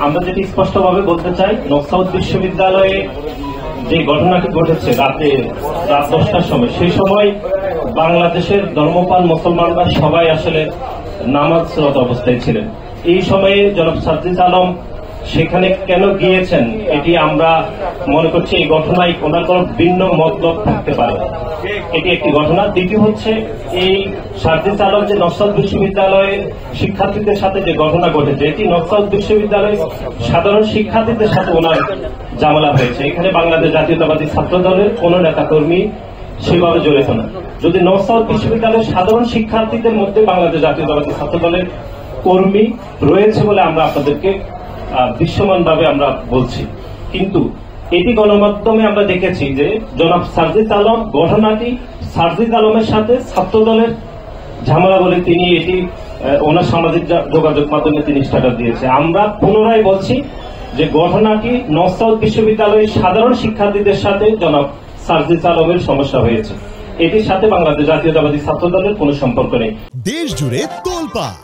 আমরা যেটি স্পষ্টভাবে বলতে চাই, নর্থ সাউথ বিশ্ববিদ্যালয়ে যে ঘটনাটি ঘটেছে রাত 10টার সময়, সেই সময় বাংলাদেশের ধর্মপাল মুসলমানরা সবাই আসলে নামাজরত অবস্থায় ছিলেন। এই সময়ে জনাব সাজ্জিদ আলম সেখানে কেন গিয়েছেন, এটি আমরা মনে করছি এই ঘটনায় ওনার কোন ভিন্ন মতলব থাকতে পারে, এটি একটি ঘটনা। দ্বিতীয় হচ্ছে, এই সাজ্জিদ আলম যে নর্থ সাউথ বিশ্ববিদ্যালয়ের শিক্ষার্থীদের সাথে যে ঘটনা ঘটেছে, এটি নর্থ সাউথ বিশ্ববিদ্যালয়ের সাধারণ শিক্ষার্থীদের সাথে ওনার ঝামেলা হয়েছে। এখানে বাংলাদেশ জাতীয়তাবাদী ছাত্র দলের কোন নেতাকর্মী সেভাবে জড়িত না। যদি নর্থ সাউথ বিশ্ববিদ্যালয়ের সাধারণ শিক্ষার্থীদের মধ্যে বাংলাদেশ জাতীয়তাবাদী ছাত্র দলের কর্মী রয়েছে বলে আমরা আপনাদেরকে দৃশ্যমানভাবে আমরা বলছি, কিন্তু এটি গণমাধ্যমে আমরা দেখেছি যে জনাব সাজ্জিদ আলম ঘটনাটি সাজ্জিদ আলমের সাথে ছাত্র দলের ঝামেলা বলে তিনি এটি ওনার সামাজিক যোগাযোগ মাধ্যমে তিনি স্ট্যাটাস দিয়েছে। আমরা পুনরায় বলছি যে ঘটনাটি নর্থ সাউথ বিশ্ববিদ্যালয়ের সাধারণ শিক্ষার্থীদের সাথে জনাব সাজ্জিদ আলমের সমস্যা হয়েছে, এটির সাথে বাংলাদেশ জাতীয়তাবাদী ছাত্র দলের কোনো সম্পর্ক নেই। দেশ জুড়ে তোলপাড়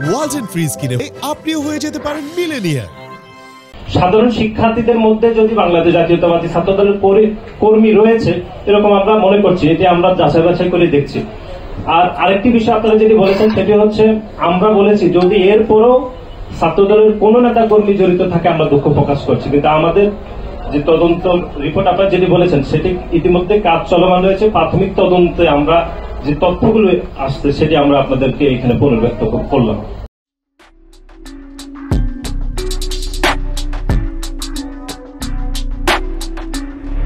ওয়ালটন ফ্রিজ কিনে আপনিও হয়ে যেতে পারেন মিলেনিয়ার। সাধারণ শিক্ষার্থীদের মধ্যে যদি বাংলাদেশ জাতীয়তাবাদী ছাত্র দলের কর্মী রয়েছে এরকম আমরা মনে করছি, এটি আমরা যাচাই বাছাই করে দেখছি। আর আরেকটি বিষয় আপনারা যেটি বলেছেন সেটি হচ্ছে, আমরা বলেছি যদি এরপরও ছাত্র দলের কোন নেতা কর্মী জড়িত থাকে আমরা দুঃখ প্রকাশ করছি, কিন্তু আমাদের যে তদন্ত রিপোর্ট আপনারা যেটি বলেছেন সেটি ইতিমধ্যে কাজ চলমান রয়েছে। প্রাথমিক তদন্তে আমরা যে তথ্যগুলো আসছে সেটি আমরা আপনাদেরকে এখানে পুনর্ব্যক্ত করলাম।